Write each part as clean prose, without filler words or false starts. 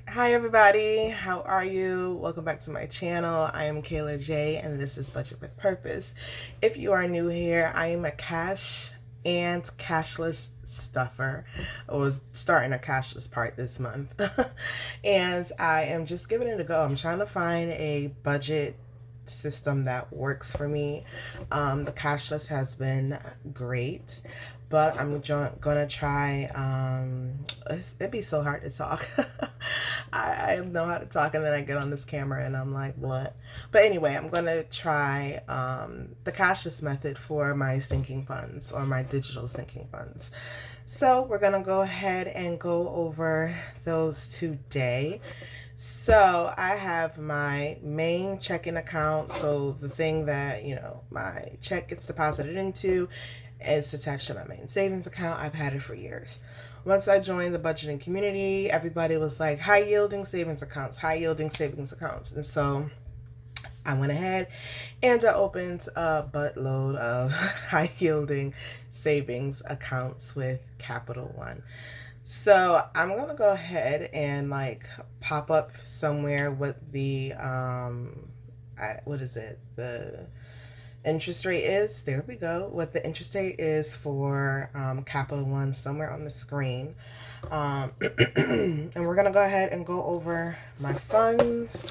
Hi everybody, how are you? Welcome back to my channel. I am Kayla J and this is Budget with Purpose. If you are new here, I am a cash and cashless stuffer, or starting a cashless part this month. And I am just giving it a go. I'm trying to find a budget system that works for me. The cashless has been great, but I'm gonna try. It'd be so hard to talk. I know how to talk, and then I get on this camera and I'm like, what? But anyway, I'm gonna try the cashless method for my sinking funds, or my digital sinking funds. So we're gonna go ahead and go over those today. So I have my main checking account. So the thing that, my check gets deposited into, it's attached to my main savings account. I've had it for years. Once I joined the budgeting community, everybody was like, high yielding savings accounts, high yielding savings accounts. And so I went ahead and I opened a buttload of high yielding savings accounts with Capital One. So I'm gonna go ahead and pop up somewhere what the what is it, the interest rate is. There we go. What the interest rate is for Capital One, somewhere on the screen. And we're gonna go ahead and go over my funds,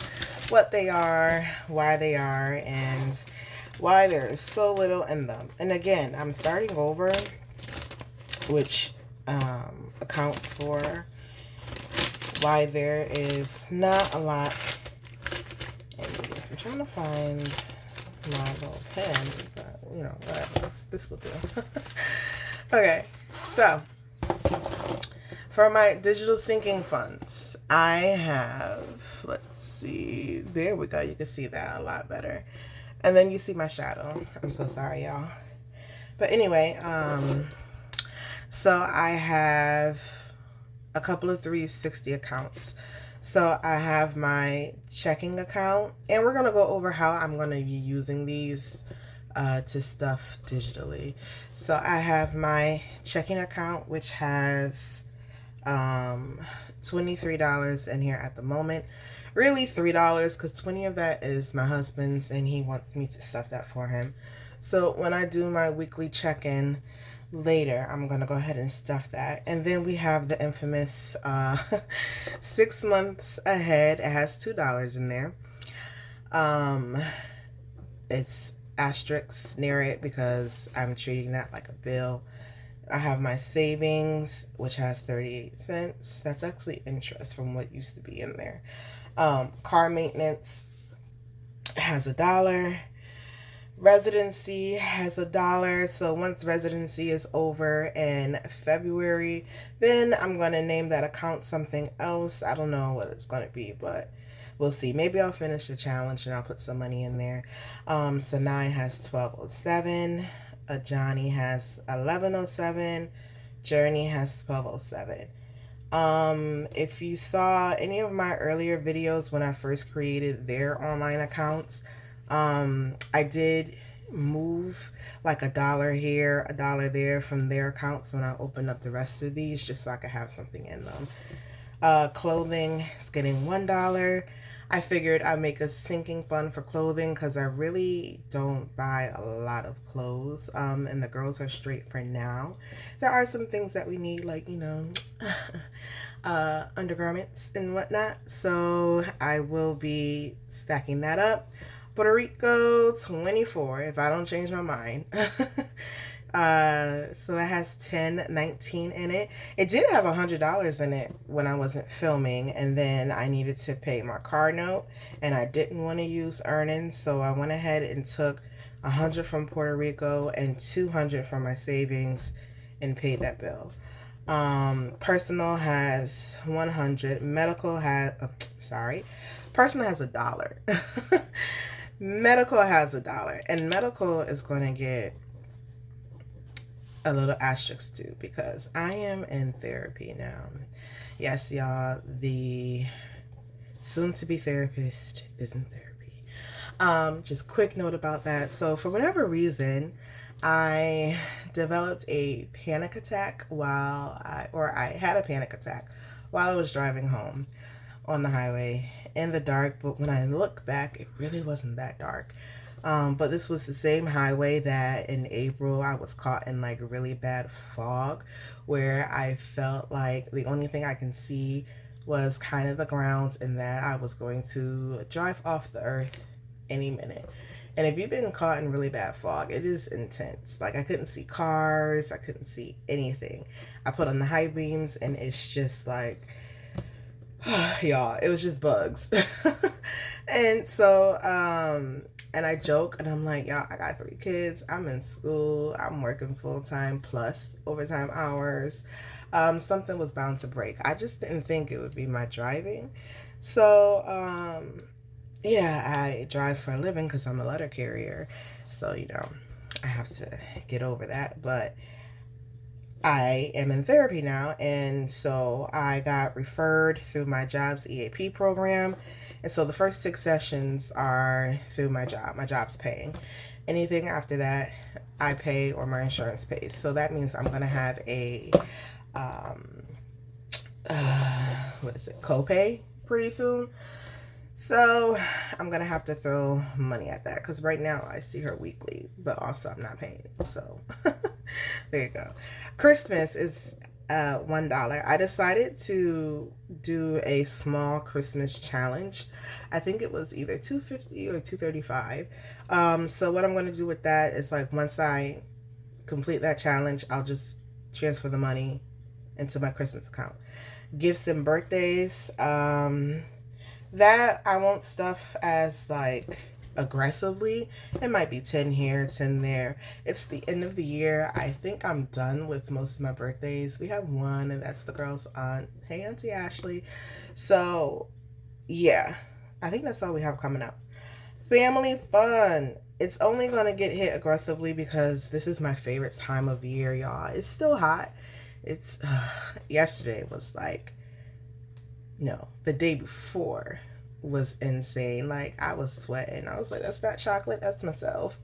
what they are, why they are, and why there is so little in them. And again, I'm starting over, which accounts for why there is not a lot in these. I'm trying to find my little pen, but whatever. This will do. Okay, so for my digital sinking funds, I have, let's see, there we go. You can see that a lot better. And then you see my shadow. I'm so sorry, y'all. But anyway, so I have a couple of 360 accounts. So I have my checking account, and we're going to go over how I'm going to be using these to stuff digitally. So I have my checking account, which has $23 in here at the moment. Really $3, because 20 of that is my husband's, and he wants me to stuff that for him. So when I do my weekly check-in later, I'm gonna go ahead and stuff that. And then we have the infamous 6 months ahead. It has $2 in there. It's asterisk near it because I'm treating that like a bill. I have my savings, which has 38 cents. That's actually interest from what used to be in there. Car maintenance has $1. Residency has $1. So once residency is over in February, then I'm going to name that account something else. I don't know what it's going to be, but we'll see. Maybe I'll finish the challenge and I'll put some money in there. Sanai has 1207. Johnny has 1107. Journey has 1207. If you saw any of my earlier videos when I first created their online accounts, I did move like $1 here, $1 there from their accounts when I opened up the rest of these, just so I could have something in them. Clothing is getting $1. I figured I'd make a sinking fund for clothing because I really don't buy a lot of clothes. And the girls are straight for now. There are some things that we need, like, undergarments and whatnot. So I will be stacking that up. Puerto Rico, 24, if I don't change my mind. So that has 10.19 in it. It did have $100 in it when I wasn't filming, and then I needed to pay my car note, and I didn't want to use earnings, so I went ahead and took 100 from Puerto Rico and 200 from my savings and paid that bill. Personal has 100. Medical has, personal has $1. Medical has $1, and medical is going to get a little asterisk too because I am in therapy now. Yes, y'all, the soon-to-be therapist is in therapy. Just quick note about that. So for whatever reason, I developed a panic attack I had a panic attack while I was driving home. on the highway in the dark, but when I look back, it really wasn't that dark. But this was the same highway that in April I was caught in like really bad fog, where I felt like the only thing I can see was kind of the grounds, and that I was going to drive off the earth any minute. And if you've been caught in really bad fog, it is intense. Like, I couldn't see cars, I couldn't see anything. I put on the high beams and it's just like, y'all, it was just bugs. And so, and I joke and I'm like, y'all, I got 3 kids. I'm in school. I'm working full time plus overtime hours. Something was bound to break. I just didn't think it would be my driving. So, yeah, I drive for a living because I'm a letter carrier. So, you know, I have to get over that. But I am in therapy now, and so I got referred through my job's EAP program. And so the first 6 sessions are through my job. My job's paying. Anything after that, I pay or my insurance pays. So that means I'm going to have a, copay pretty soon. So I'm going to have to throw money at that because right now I see her weekly, but also I'm not paying. So there you go. Christmas is $1. I decided to do a small Christmas challenge. I think it was either $2.50 or $2.35. So what I'm going to do with that is, like, once I complete that challenge, I'll just transfer the money into my Christmas account. Gifts and birthdays, that I won't stuff as like aggressively. It might be 10 here, 10 there. It's the end of the year. I think I'm done with most of my birthdays. We have one, and that's the girl's aunt. Hey, Auntie Ashley. So yeah, I think that's all we have coming up. Family fun. It's only going to get hit aggressively because this is my favorite time of year, y'all. It's still hot. It's yesterday was like, no, the day before was insane. Like, I was sweating. I was like, that's not chocolate, that's myself.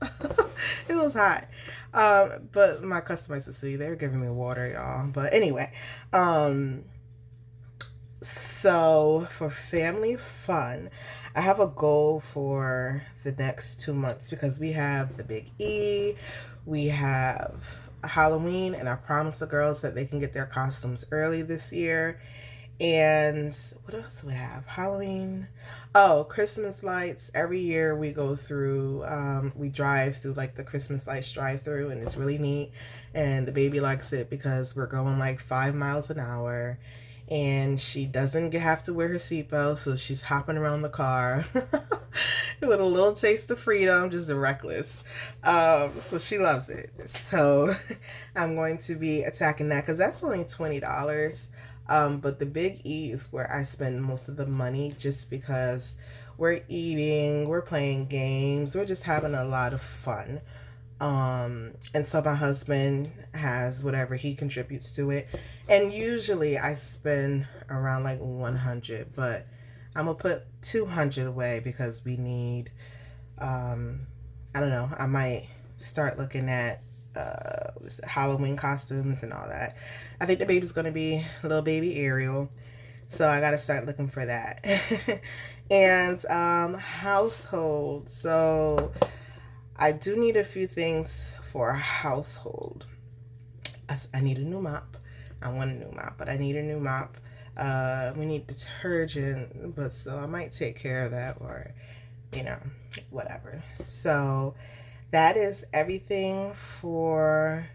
It was hot. But my customers were sweet. They were giving me water, y'all. But anyway, so for family fun, I have a goal for the next 2 months because we have the Big E, we have Halloween, and I promised the girls that they can get their costumes early this year. And what else do we have? Halloween. Oh, Christmas lights. Every year we go through, we drive through like the Christmas lights drive through, and it's really neat. And the baby likes it because we're going like 5 miles an hour. And she doesn't have to wear her seatbelt, so she's hopping around the car with a little taste of freedom, just reckless. So she loves it. So I'm going to be attacking that because that's only $20. But the Big E is where I spend most of the money just because we're eating, we're playing games, we're just having a lot of fun. And so my husband has whatever he contributes to it. And usually I spend around like 100, but I'm gonna put 200 away because we need, I don't know, I might start looking at Halloween costumes and all that. I think the baby's gonna be little baby Ariel, so I gotta start looking for that. And household. So I do need a few things for a household. I need a new mop. I want a new mop, but I need a new mop. We need detergent, but so I might take care of that, or, you know, whatever. So that is everything for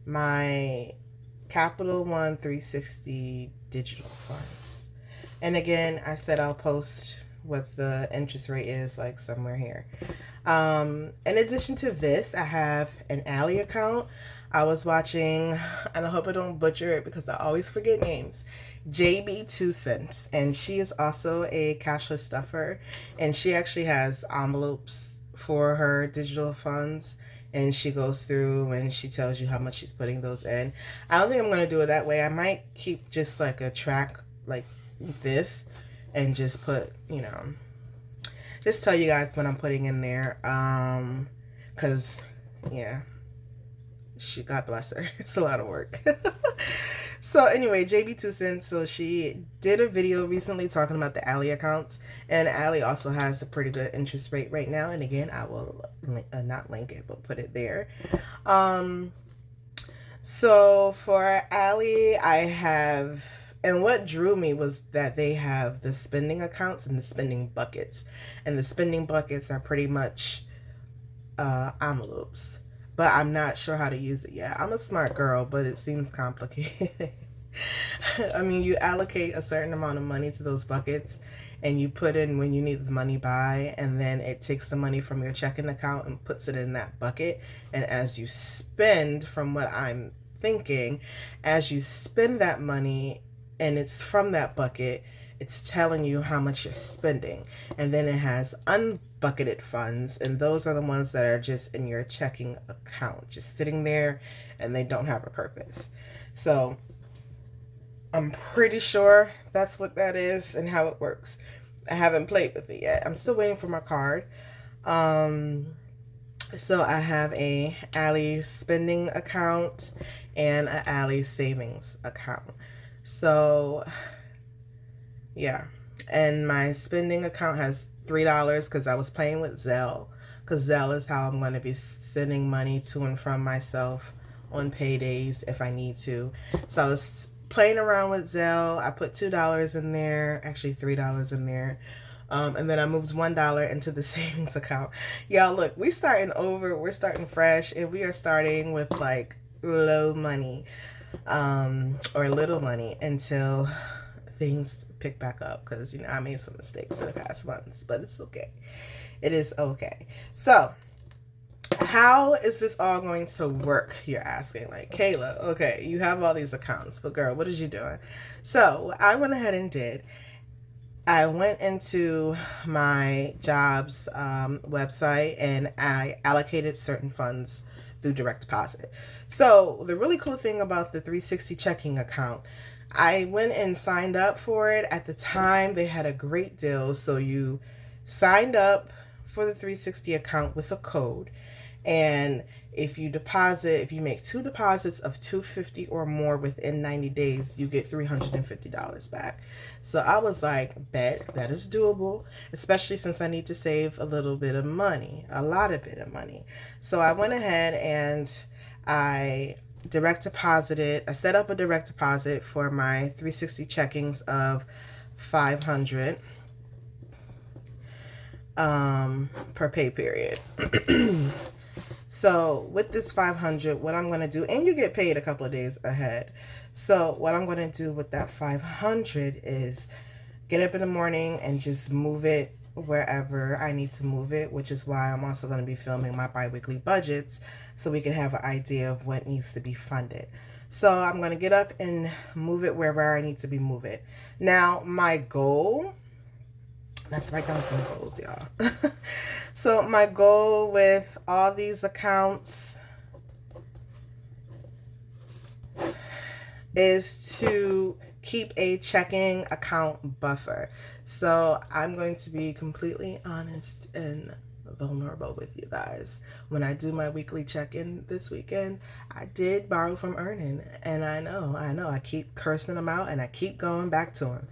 my Capital One 360 digital funds. And again, I said I'll post what the interest rate is, like somewhere here. In addition to this, I have an Ally account. I was watching, and I hope I don't butcher it because I always forget names, JB 2 Cents, and she is also a cashless stuffer, and she actually has envelopes for her digital funds, and she goes through and she tells you how much she's putting those in. I don't think I'm going to do it that way. I might keep just like a track like this and just put, you know, just tell you guys what I'm putting in there, because yeah, God bless her. It's a lot of work. So anyway, JB 2 cents. So she did a video recently talking about the Ally accounts, and Ally also has a pretty good interest rate right now. And again, I will not link it, but put it there. So for Ally, I have, and what drew me was that they have the spending accounts and the spending buckets, and the spending buckets are pretty much envelopes, but I'm not sure how to use it yet. I'm a smart girl, but it seems complicated. I mean, you allocate a certain amount of money to those buckets and you put in when you need the money by, and then it takes the money from your checking account and puts it in that bucket. And as you spend, from what I'm thinking, as you spend that money and it's from that bucket, it's telling you how much you're spending. And then it has unbucketed funds, and those are the ones that are just in your checking account, just sitting there, and they don't have a purpose. So I'm pretty sure that's what that is and how it works. I haven't played with it yet. I'm still waiting for my card. So I have a Ally spending account and an Ally savings account. So yeah, and my spending account has $3 because I was playing with Zelle, because Zelle is how I'm going to be sending money to and from myself on paydays if I need to. So I was playing around with Zelle. I put $2 in there, actually $3 in there. And then I moved $1 into the savings account. Y'all, look, we're starting over. We're starting fresh, and we are starting with like low money, or little money until things pick back up, because you know I made some mistakes in the past months, but it's okay. It is okay. So how is this all going to work, you're asking? Like, Kayla, okay, you have all these accounts, but girl, what is you doing? So what I went ahead and did, I went into my jobs website and I allocated certain funds through direct deposit. So the really cool thing about the 360 checking account, I went and signed up for it. At the time, they had a great deal. So you signed up for the 360 account with a code. And if you make 2 deposits of $250 or more within 90 days, you get $350 back. So I was like, bet that is doable, especially since I need to save a little bit of money, a lot of bit of money. So I went ahead and I set up a direct deposit for my 360 checkings of $500 per pay period. So with this $500, what I'm going to do, and you get paid a couple of days ahead. So what I'm going to do with that $500 is get up in the morning and just move it wherever I need to move it, which is why I'm also going to be filming my bi-weekly budgets so we can have an idea of what needs to be funded. So I'm going to get up and move it wherever I need to be move it. Now, my goal, let's write down some goals, y'all. So my goal with all these accounts is to keep a checking account buffer. So I'm going to be completely honest and vulnerable with you guys. When I do my weekly check-in this weekend, I did borrow from Earnin, and I know, I keep cursing them out and I keep going back to them.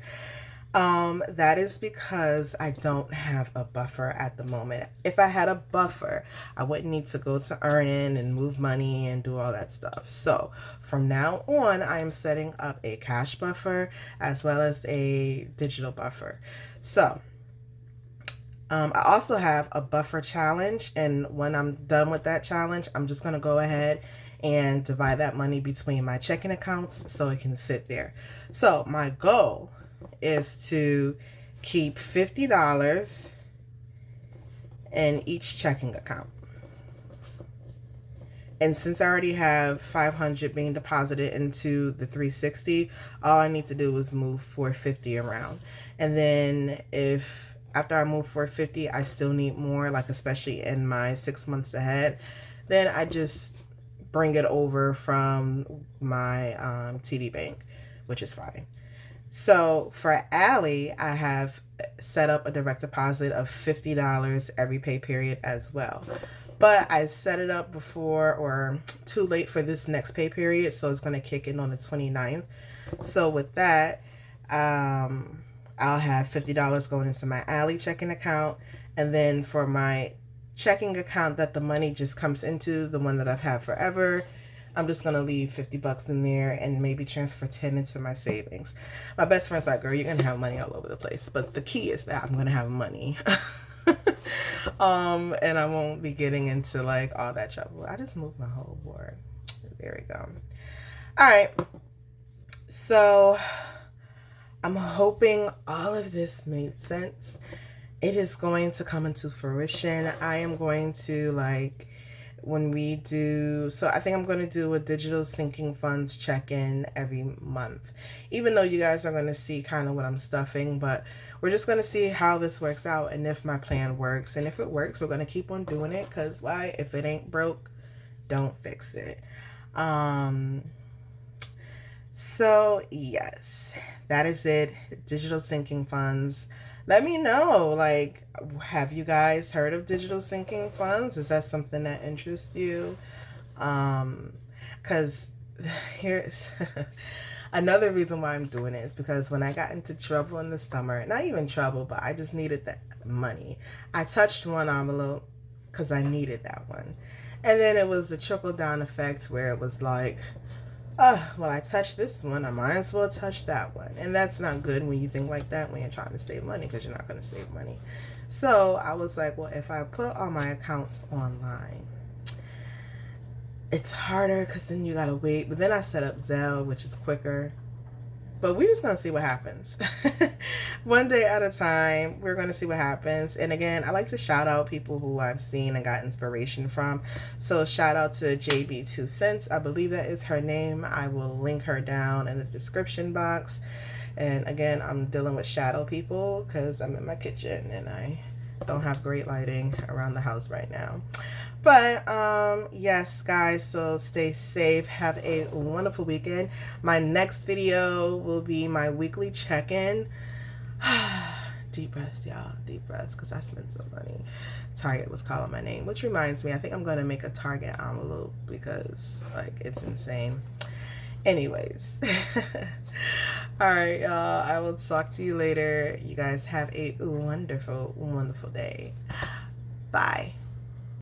That is because I don't have a buffer at the moment. If I had a buffer, I wouldn't need to go to Earnin and move money and do all that stuff. So from now on, I am setting up a cash buffer as well as a digital buffer. So I also have a buffer challenge, and when I'm done with that challenge, I'm just going to go ahead and divide that money between my checking accounts so it can sit there. So my goal is to keep $50 in each checking account. And since I already have $500 being deposited into the 360, all I need to do is move $450 around. And then if after I move $450, I still need more, like especially in my 6 months ahead, then I just bring it over from my TD Bank, which is fine. So for Ally, I have set up a direct deposit of $50 every pay period as well. But I set it up before or too late for this next pay period, so it's going to kick in on the 29th. So with that, I'll have $50 going into my Ally checking account, and then for my checking account that the money just comes into, the one that I've had forever, I'm just gonna leave $50 in there and maybe transfer 10 into my savings. My best friend's like, girl, you're gonna have money all over the place, but the key is that I'm gonna have money. And I won't be getting into like all that trouble. I just moved my whole board. There we go. All right, so I'm hoping all of this made sense. It is going to come into fruition. I am going to, like, when we do, so I think I'm going to do a digital sinking funds check-in every month, even though you guys are going to see kind of what I'm stuffing, but we're just going to see how this works out and if my plan works. And if it works, we're going to keep on doing it, because why? If it ain't broke, don't fix it. So yes, that is it. Digital sinking funds. Let me know, like, have you guys heard of digital sinking funds? Is that something that interests you? Because here's another reason why I'm doing it is because when I got into trouble in the summer, not even trouble, but I just needed that money. I touched one envelope because I needed that one. And then it was the trickle down effect where it was like, well, I touched this one, I might as well touch that one. And that's not good when you think like that when you're trying to save money, because you're not going to save money. So I was like, well, if I put all my accounts online, it's harder because then you got to wait. But then I set up Zelle, which is quicker. But we're just going to see what happens. One day at a time, we're going to see what happens. And again, I like to shout out people who I've seen and got inspiration from. So shout out to JB2 I believe that is her name. I will link her down in the description box. And again, I'm dealing with shadow people because I'm in my kitchen and I don't have great lighting around the house right now. But yes, guys, so stay safe, have a wonderful weekend. My next video will be my weekly check-in. Deep breaths, y'all, deep breaths, because I spent some money. Target was calling my name, which reminds me, I think I'm going to make a Target envelope because, like, it's insane. Anyways, all right, y'all, I will talk to you later. You guys have a wonderful, wonderful day. Bye.